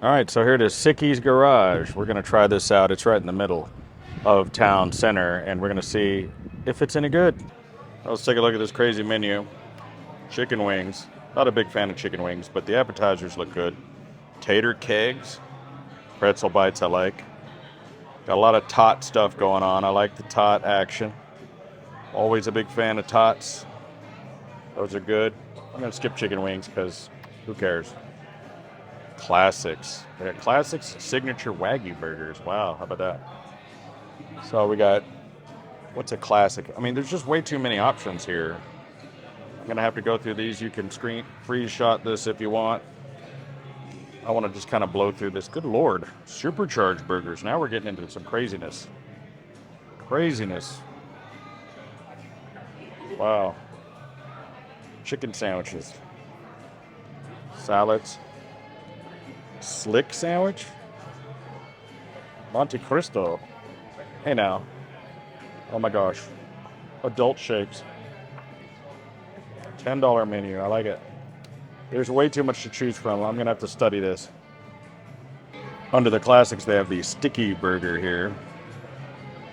All right, so here it is, Sickie's Garage. We're gonna try this out. It's right in the middle of town center, and we're gonna see if it's any good. Let's take a look at this crazy menu. Chicken wings. Not a big fan of chicken wings, but the appetizers look good. Tater kegs, pretzel bites I like. Got a lot of tot stuff going on. I like the tot action. Always a big fan of tots. Those are good. I'm gonna skip chicken wings because who cares? Classics. We got classics, signature Wagyu burgers. Wow, how about that? So we got, what's a classic? I mean, there's just way too many options here. I'm gonna have to go through these. You can freeze shot this if you want. I want to just kind of blow through this. Good Lord, supercharged burgers. Now we're getting into some craziness. Craziness. Wow. Chicken sandwiches. Salads. Slick sandwich? Monte Cristo. Hey now. Oh my gosh. Adult shapes. $10 menu. I like it. There's way too much to choose from. I'm going to have to study this. Under the classics, they have the sticky burger here.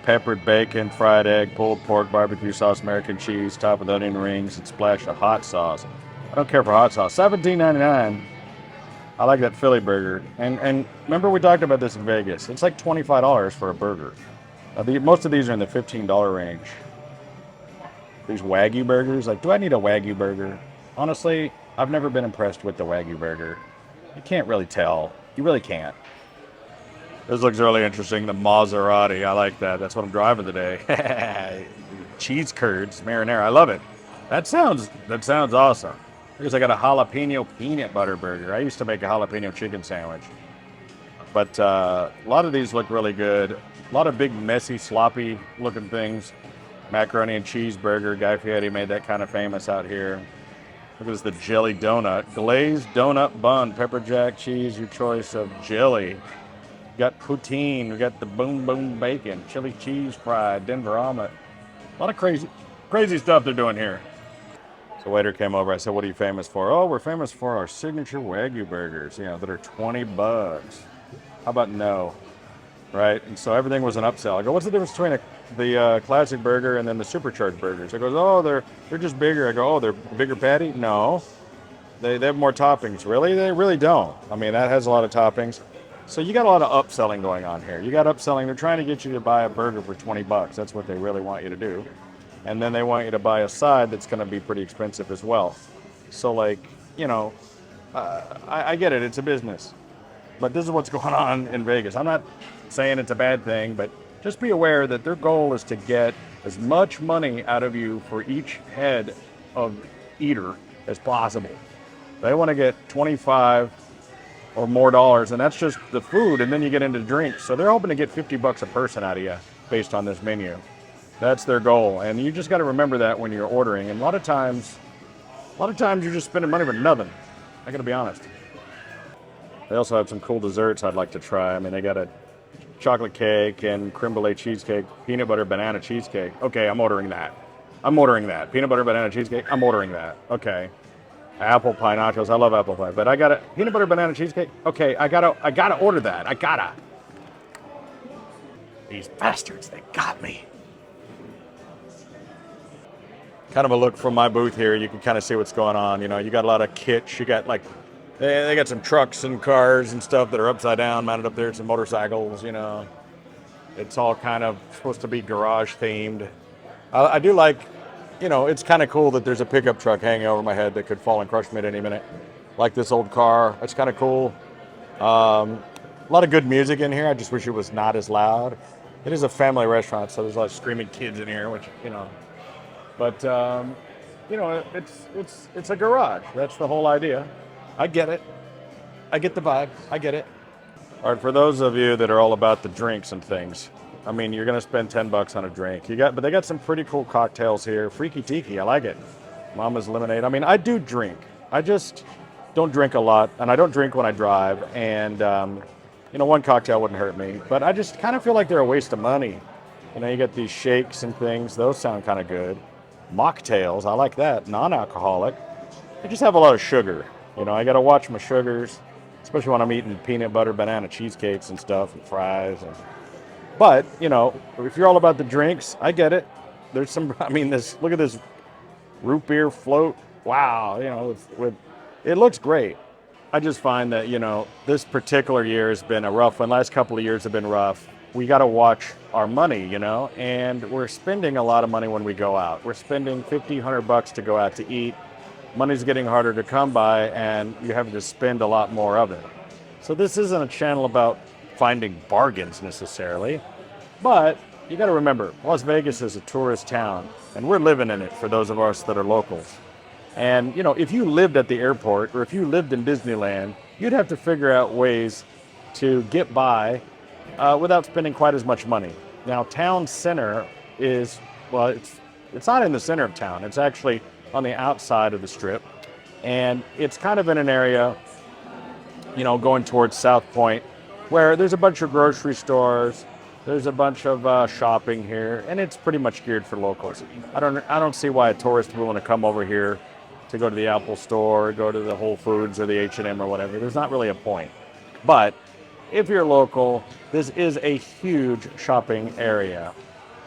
Peppered bacon, fried egg, pulled pork, barbecue sauce, American cheese, top with onion rings, and splash of hot sauce. I don't care for hot sauce. $17.99. I like that Philly burger. And remember we talked about this in Vegas. It's like $25 for a burger. Most of these are in the $15 range. These Wagyu burgers, like, do I need a Wagyu burger? Honestly, I've never been impressed with the Wagyu burger. You can't really tell. You really can't. This looks really interesting. The Maserati, I like that. That's what I'm driving today. Cheese curds, marinara. I love it. That sounds awesome. Because I got a jalapeno peanut butter burger. I used to make a jalapeno chicken sandwich. But a lot of these look really good. A lot of big, messy, sloppy looking things. Macaroni and cheese burger. Guy Fieri made that kind of famous out here. Look at this, the jelly donut. Glazed donut bun, pepper jack cheese, your choice of jelly. Got poutine, we got the boom boom bacon, chili cheese fried, Denver omelet. A lot of crazy stuff they're doing here. So waiter came over. I said, "What are you famous for?" "Oh, we're famous for our signature Wagyu burgers, that are $20. How about no?" Right? And so everything was an upsell. I go, "What's the difference between the classic burger and then the supercharged burgers?" I goes, "Oh, they're just bigger." I go, "Oh, they're bigger patty?" "No, they have more toppings." "Really?" "They really don't. I mean, that has a lot of toppings." So you got a lot of upselling going on here. You got upselling. They're trying to get you to buy a burger for $20. That's what they really want you to do. And then they want you to buy a side that's going to be pretty expensive as well. So, like, I get it. It's a business. But this is what's going on in Vegas. I'm not saying it's a bad thing, but just be aware that their goal is to get as much money out of you for each head of eater as possible. They want to get 25 or more dollars, and that's just the food, and then you get into drinks. So they're hoping to get $50 a person out of you based on this menu. That's their goal, and you just got to remember that when you're ordering. And a lot of times you're just spending money for nothing. I got to be honest. They also have some cool desserts I'd like to try. I mean, they got a chocolate cake and creme brulee cheesecake, peanut butter banana cheesecake. Okay, I'm ordering that. Peanut butter banana cheesecake. I'm ordering that. Okay. Apple pie nachos. I love apple pie, but I got a peanut butter banana cheesecake. Okay, I gotta order that. I gotta. These bastards, they got me. Kind of a look from my booth here. You can kind of see what's going on. You got a lot of kitsch. You got they got some trucks and cars and stuff that are upside down, mounted up there. Some motorcycles. It's all kind of supposed to be garage themed. I do like. It's kind of cool that there's a pickup truck hanging over my head that could fall and crush me at any minute. Like this old car. That's kind of cool. A lot of good music in here. I just wish it was not as loud. It is a family restaurant, so there's a lot of screaming kids in here, which. But, it's a garage. That's the whole idea. I get it. I get the vibe. I get it. All right, for those of you that are all about the drinks and things, I mean, you're going to spend $10 on a drink. But they got some pretty cool cocktails here. Freaky Tiki, I like it. Mama's Lemonade. I mean, I do drink. I just don't drink a lot, and I don't drink when I drive. And, one cocktail wouldn't hurt me. But I just kind of feel like they're a waste of money. You got these shakes and things. Those sound kind of good. Mocktails, I like that. Non-alcoholic. They just have a lot of sugar. I got to watch my sugars. especially when I'm eating peanut butter banana cheesecakes and stuff and fries. But if you're all about the drinks, I get it. There's some. I mean, look at this root beer float. Wow, with it looks great. I just find that this particular year has been a rough one. Last couple of years have been rough. We got to watch our money, and we're spending a lot of money when we go out. We're spending $50-100 to go out to eat. Money's getting harder to come by, and you have to spend a lot more of it. So this isn't a channel about finding bargains necessarily, but you got to remember, Las Vegas is a tourist town, and we're living in it for those of us that are locals. And, if you lived at the airport or if you lived in Disneyland, you'd have to figure out ways to get by without spending quite as much money. Now, town center it's not in the center of town. It's actually on the outside of the strip. And it's kind of in an area, going towards South Point, where there's a bunch of grocery stores. There's a bunch of shopping here, and it's pretty much geared for locals. I don't see why a tourist would want to come over here to go to the Apple store, go to the Whole Foods or the H&M or whatever. There's not really a point. But if you're local, this is a huge shopping area.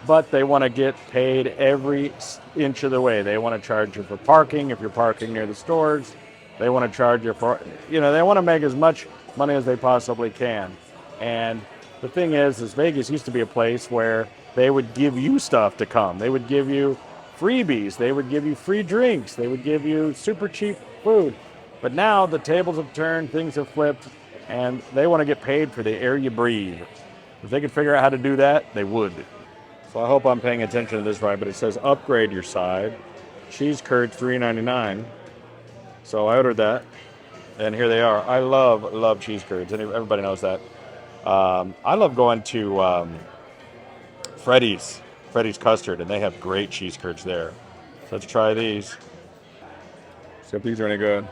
But they want to get paid every inch of the way. They want to charge you for parking if you're parking near the stores. They want to charge you for, they want to make as much money as they possibly can. And the thing is Vegas used to be a place where they would give you stuff to come. They would give you freebies. They would give you free drinks. They would give you super cheap food. But now the tables have turned, things have flipped, and they want to get paid for the air you breathe. If they could figure out how to do that, they would. So I hope I'm paying attention to this right, but it says upgrade your side. Cheese curds, $3.99. So I ordered that, and here they are. I love cheese curds, and everybody knows that. I love going to Freddy's Custard, and they have great cheese curds there. So let's try these. See if these are any good.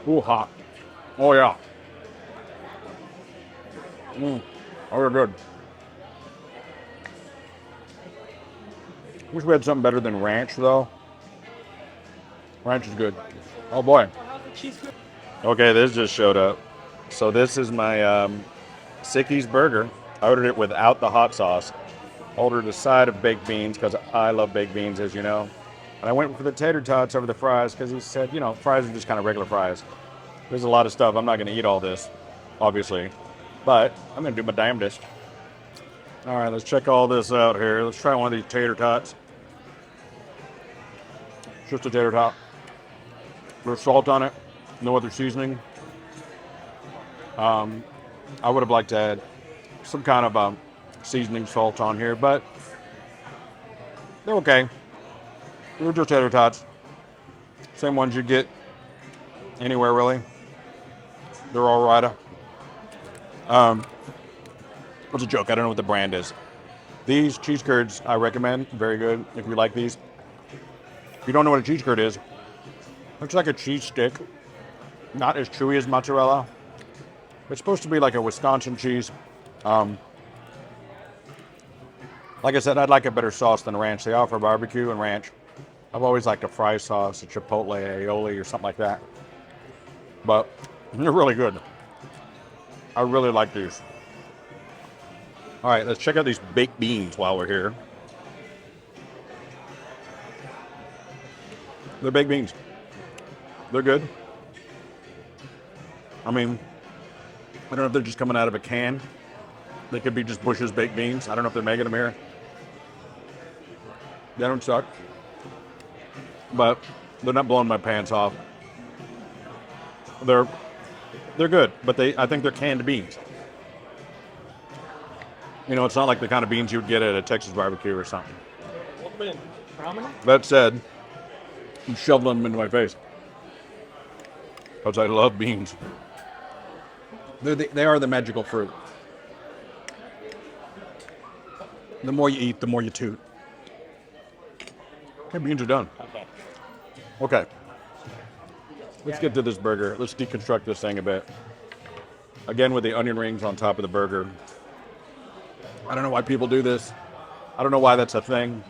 Ooh, hot. Oh, yeah. Oh, they're good. Wish we had something better than ranch, though. Ranch is good. Oh, boy. Okay, this just showed up. So this is my Sickie's burger. I ordered it without the hot sauce. Ordered a side of baked beans because I love baked beans, as you know. And I went for the tater tots over the fries because he said, fries are just kind of regular fries. There's a lot of stuff. I'm not going to eat all this, obviously. But I'm going to do my damnedest. All right, let's check all this out here. Let's try one of these tater tots. Just a tater tot. A little salt on it. No other seasoning. I would have liked to add some kind of seasoning salt on here, but they're okay. They're just tater tots. Same ones you get anywhere, really. They're all right. It's a joke. I don't know what the brand is. These cheese curds I recommend. Very good if you like these. If you don't know what a cheese curd is, looks like a cheese stick. Not as chewy as mozzarella. It's supposed to be like a Wisconsin cheese. Like I said, I'd like a better sauce than ranch. They offer barbecue and ranch. I've always liked a fry sauce, a chipotle, aioli, or something like that. But they're really good. I really like these. All right, let's check out these baked beans while we're here. They're baked beans. They're good. I mean, I don't know if they're just coming out of a can. They could be just Bush's baked beans. I don't know if they're making them here. They don't suck. But they're not blowing my pants off. They're good, but I think they're canned beans. It's not like the kind of beans you would get at a Texas barbecue or something. That said, I'm shoveling them into my face. Because I love beans. They are the magical fruit. The more you eat, the more you toot. Okay, beans are done. Okay. Let's get to this burger. Let's deconstruct this thing a bit. Again, with the onion rings on top of the burger. I don't know why people do this. I don't know why that's a thing.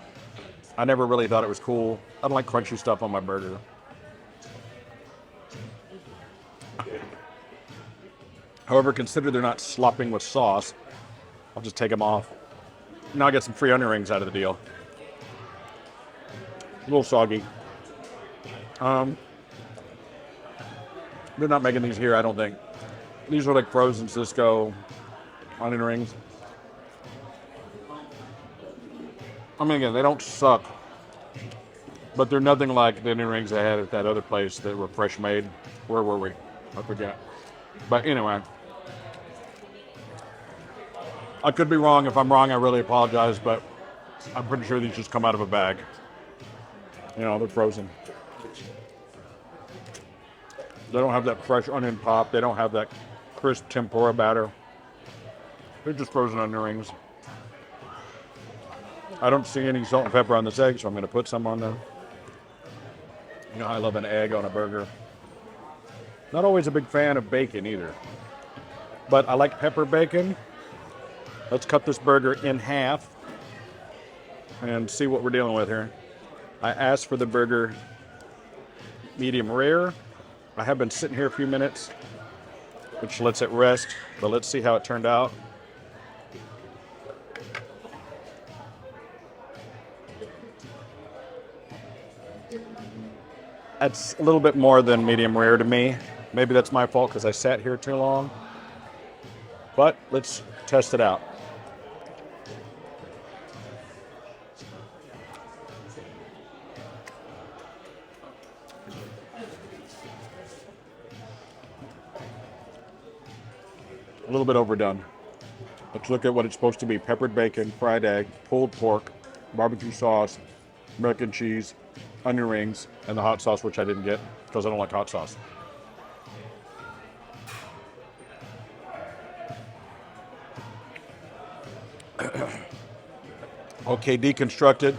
I never really thought it was cool. I don't like crunchy stuff on my burger. However, consider they're not slopping with sauce. I'll just take them off. Now I get some free onion rings out of the deal. A little soggy. They're not making these here, I don't think. These are like frozen Cisco onion rings. I mean, again, they don't suck, but they're nothing like the onion rings I had at that other place that were fresh made. Where were we? I forget. But anyway, I could be wrong. If I'm wrong, I really apologize, but I'm pretty sure these just come out of a bag. You know, they're frozen. They don't have that fresh onion pop. They don't have that crisp tempura batter. They're just frozen onion rings. I don't see any salt and pepper on this egg, so I'm going to put some on there. You know, I love an egg on a burger. Not always a big fan of bacon either, but I like pepper bacon. Let's cut this burger in half and see what we're dealing with here. I asked for the burger medium rare. I have been sitting here a few minutes, which lets it rest, but let's see how it turned out. That's a little bit more than medium rare to me. Maybe that's my fault because I sat here too long. But let's test it out. A little bit overdone. Let's look at what it's supposed to be. Peppered bacon, fried egg, pulled pork, barbecue sauce, American cheese, onion rings, and the hot sauce, which I didn't get because I don't like hot sauce. Okay, deconstructed.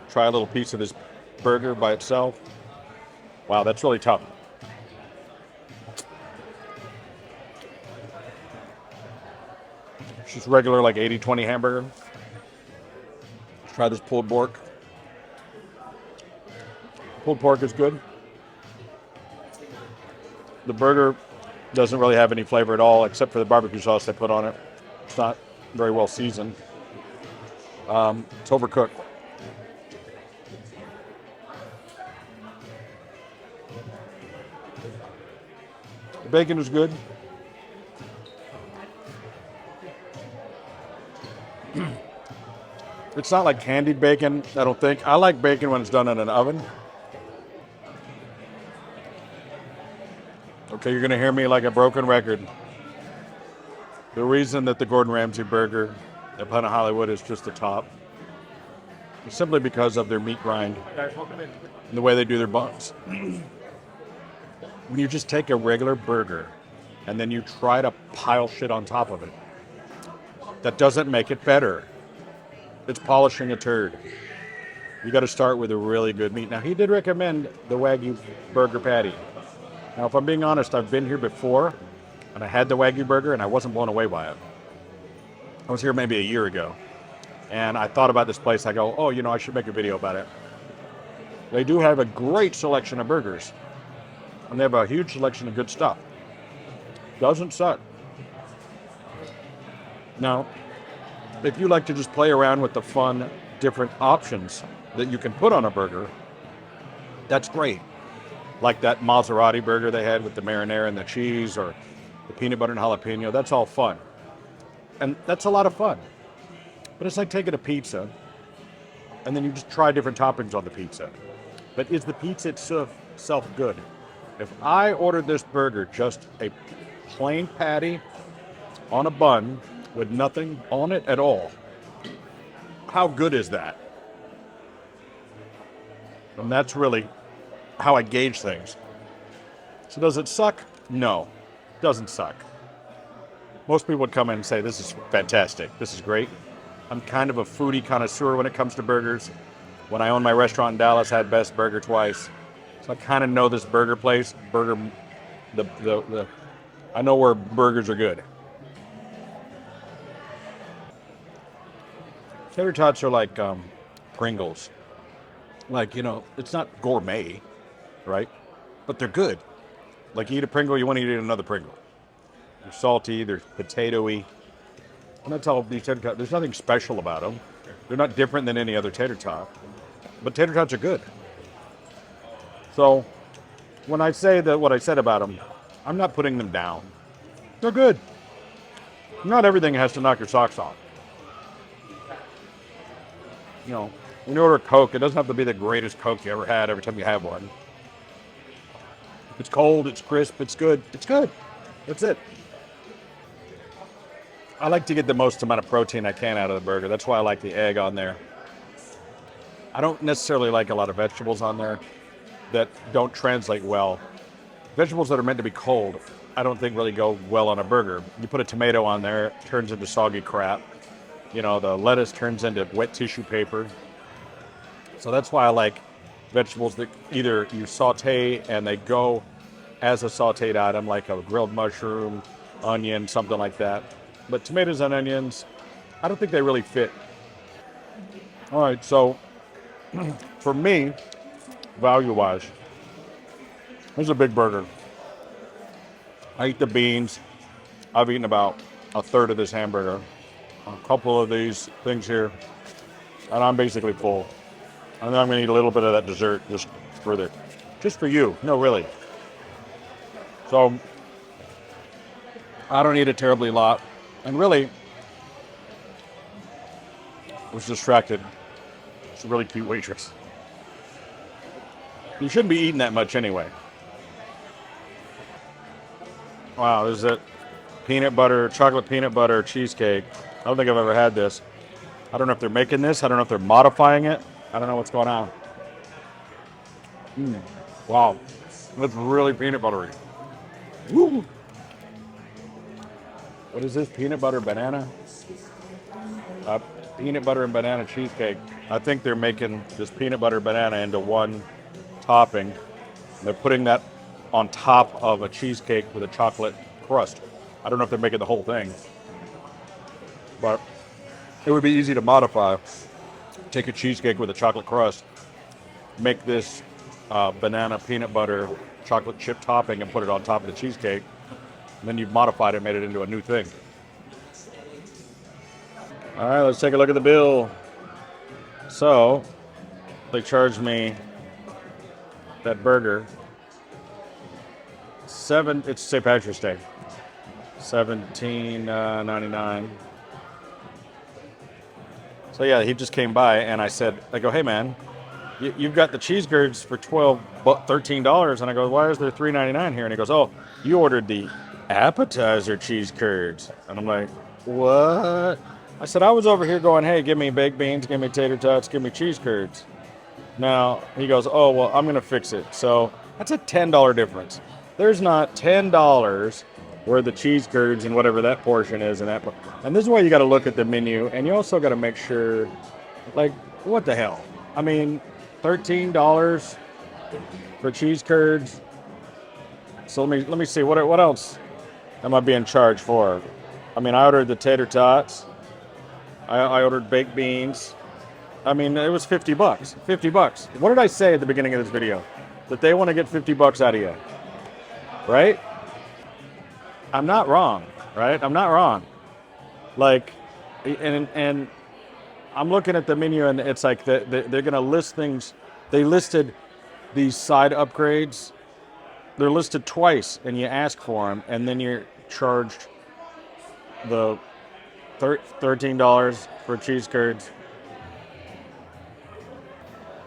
Try a little piece of this burger by itself. Wow, that's really tough. It's just regular like 80-20 hamburger. Let's try this pulled pork. Pulled pork is good. The burger doesn't really have any flavor at all except for the barbecue sauce they put on it. It's not very well seasoned. It's overcooked. The bacon is good. It's not like candied bacon, I don't think. I like bacon when it's done in an oven. Okay, you're going to hear me like a broken record. The reason that the Gordon Ramsay burger at Planet Hollywood is just the top is simply because of their meat grind and the way they do their buns. When you just take a regular burger and then you try to pile shit on top of it, that doesn't make it better. It's polishing a turd. You got to start with a really good meat. Now, he did recommend the Wagyu burger patty. Now, if I'm being honest, I've been here before, and I had the Wagyu burger, and I wasn't blown away by it. I was here maybe a year ago, and I thought about this place. I go, oh, you know, I should make a video about it. They do have a great selection of burgers, and they have a huge selection of good stuff. Doesn't suck. Now, if you like to just play around with the fun, different options that you can put on a burger, that's great. Like that Maserati burger they had with the marinara and the cheese, or the peanut butter and jalapeno, that's all fun. And that's a lot of fun. But it's like taking a pizza, and then you just try different toppings on the pizza. But is the pizza itself good? If I ordered this burger, just a plain patty on a bun, with nothing on it at all, how good is that? And that's really how I gauge things. So does it suck? No, it doesn't suck. Most people would come in and say, this is fantastic, this is great. I'm kind of a foodie connoisseur when it comes to burgers. When I owned my restaurant in Dallas, I had Best Burger twice. So I kind of know this burger place, I know where burgers are good. Tater tots are like Pringles. Like, you know, it's not gourmet, right? But they're good. Like, you eat a Pringle, you want to eat another Pringle. They're salty, they're potatoey. And that's all these tater tots. There's nothing special about them. They're not different than any other tater tot. But tater tots are good. So when I say that what I said about them, I'm not putting them down. They're good. Not everything has to knock your socks off. You know, when you order a Coke, it doesn't have to be the greatest Coke you ever had every time you have one. It's cold, it's crisp, it's good. It's good. That's it. I like to get the most amount of protein I can out of the burger. That's why I like the egg on there. I don't necessarily like a lot of vegetables on there that don't translate well. Vegetables that are meant to be cold, I don't think really go well on a burger. You put a tomato on there, it turns into soggy crap. You know, the lettuce turns into wet tissue paper. So that's why I like vegetables that either you saute and they go as a sauteed item, like a grilled mushroom, onion, something like that. But tomatoes and onions, I don't think they really fit. All right, so for me, value-wise, this is a big burger. I eat the beans. I've eaten about a third of this hamburger. A couple of these things here, and I'm basically full. And then I'm going to eat a little bit of that dessert just for you. No, really. So I don't eat a terribly lot. And really, I was distracted. It's a really cute waitress. You shouldn't be eating that much anyway. Wow, this is it. Chocolate peanut butter cheesecake. I don't think I've ever had this. I don't know if they're making this. I don't know if they're modifying it. I don't know what's going on. Wow, that's really peanut buttery. Woo! What is this? Peanut butter banana? Peanut butter and banana cheesecake. I think they're making this peanut butter banana into one topping. They're putting that on top of a cheesecake with a chocolate crust. I don't know if they're making the whole thing, but it would be easy to modify. Take a cheesecake with a chocolate crust, make this banana peanut butter chocolate chip topping and put it on top of the cheesecake. And then you've modified it and made it into a new thing. All right, let's take a look at the bill. So they charged me that burger. It's St. Patrick's Day. $17.99. So yeah, he just came by and I go, hey man, you've got the cheese curds for $13, and I go, why is there $3.99 here? And he goes, oh, you ordered the appetizer cheese curds. And I'm like, what? I said, I was over here going, hey, give me baked beans, give me tater tots, give me cheese curds. Now he goes, oh, well, I'm gonna fix it. So that's a $10 difference. There's not $10 worth of cheese curds and whatever that portion is, and this is why you got to look at the menu, and you also got to make sure, like, what the hell? I mean, $13 for cheese curds. So let me see what else am I being charged for? I mean, I ordered the tater tots. I ordered baked beans. I mean, it was $50. $50. What did I say at the beginning of this video? That they want to get $50 out of you, right? I'm not wrong, right? I'm not wrong. Like, and I'm looking at the menu, and it's like they're going to list things. They listed these side upgrades. They're listed twice, and you ask for them, and then you're charged the $13 for cheese curds.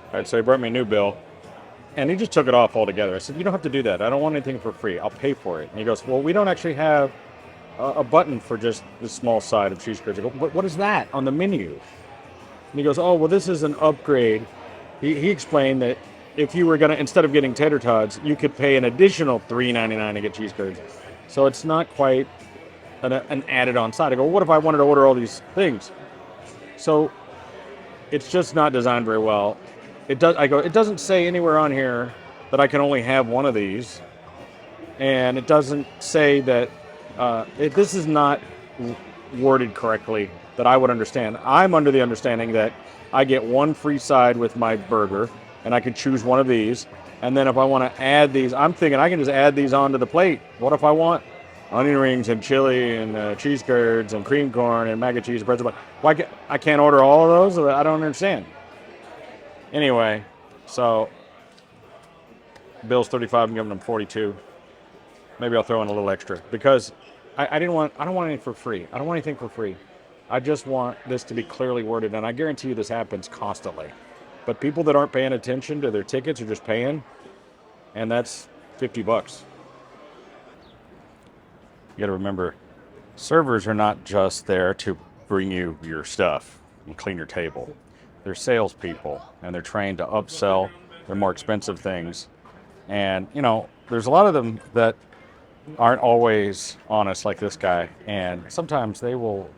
All right, so he brought me a new bill. And he just took it off altogether. I said, you don't have to do that. I don't want anything for free. I'll pay for it. And he goes, well, we don't actually have a button for just this small side of cheese curds. I go, what is that on the menu? And he goes, oh, well, this is an upgrade. He explained that if you were going to, instead of getting tater tots, you could pay an additional $3.99 to get cheese curds. So it's not quite an added on side. I go, what if I wanted to order all these things? So it's just not designed very well. It doesn't say anywhere on here that I can only have one of these. And it doesn't say that, this is not worded correctly that I would understand. I'm under the understanding that I get one free side with my burger, and I can choose one of these. And then if I want to add these, I'm thinking I can just add these onto the plate. What if I want onion rings and chili and cheese curds and cream corn and mac and cheese, pretzel. I can't order all of those? I don't understand. Anyway, so Bill's 35. I'm giving him 42. Maybe I'll throw in a little extra because I don't want anything for free. I don't want anything for free. I just want this to be clearly worded, and I guarantee you this happens constantly. But people that aren't paying attention to their tickets are just paying, and that's $50. You got to remember, servers are not just there to bring you your stuff and clean your table. They're salespeople, and they're trained to upsell their more expensive things. And, there's a lot of them that aren't always honest like this guy, and sometimes they will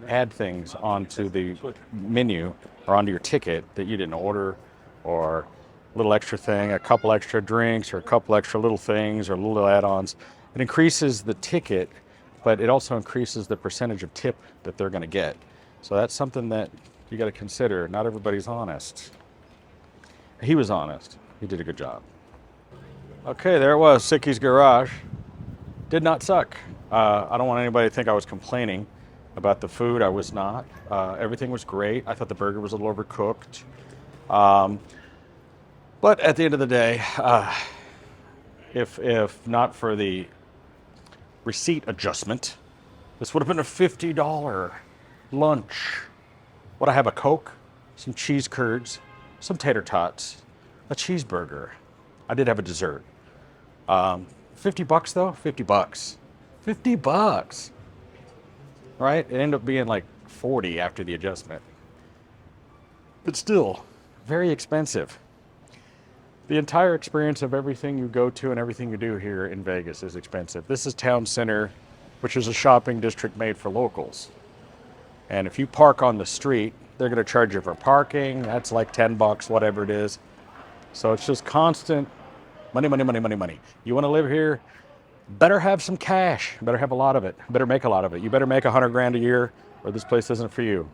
add things onto the menu or onto your ticket that you didn't order, or a little extra thing, a couple extra drinks, or a couple extra little things, or little add-ons. It increases the ticket, but it also increases the percentage of tip that they're going to get. So that's something that you got to consider. Not everybody's honest. He was honest. He did a good job. Okay, there it was, Sickie's Garage. Did not suck. I don't want anybody to think I was complaining about the food. I was not. Everything was great. I thought the burger was a little overcooked. But at the end of the day, if not for the receipt adjustment, this would have been a $50 lunch. Would I have a Coke, some cheese curds, some tater tots, a cheeseburger? I did have a dessert. $50 though? $50. $50. Right? It ended up being like 40 after the adjustment. But still, very expensive. The entire experience of everything you go to and everything you do here in Vegas is expensive. This is Town Center, which is a shopping district made for locals. And if you park on the street, they're going to charge you for parking. That's like $10, whatever it is. So it's just constant money, money, money, money, money. You want to live here? Better have some cash. Better have a lot of it. Better make a lot of it. You better make $100,000 a year, or this place isn't for you.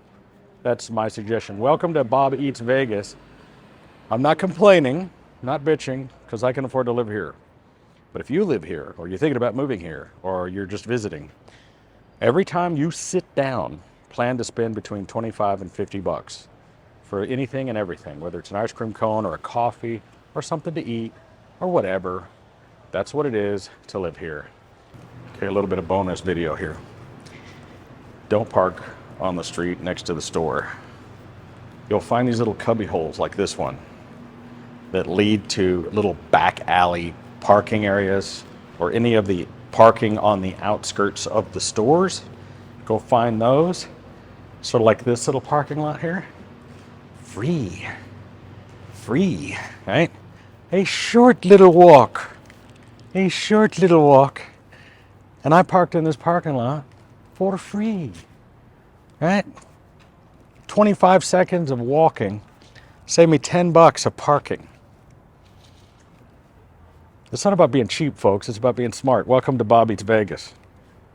That's my suggestion. Welcome to Bob Eats Vegas. I'm not complaining, not bitching, because I can afford to live here. But if you live here, or you're thinking about moving here, or you're just visiting, every time you sit down, plan to spend between $25 and $50 for anything and everything, whether it's an ice cream cone or a coffee or something to eat or whatever. That's what it is to live here. Okay, a little bit of bonus video here. Don't park on the street next to the store. You'll find these little cubby holes like this one that lead to little back alley parking areas, or any of the parking on the outskirts of the stores. Go find those. Sort of like this little parking lot here. Free, right? A short little walk. And I parked in this parking lot for free, right? 25 seconds of walking saved me $10 of parking. It's not about being cheap, folks. It's about being smart. Welcome to Bob Eats Vegas.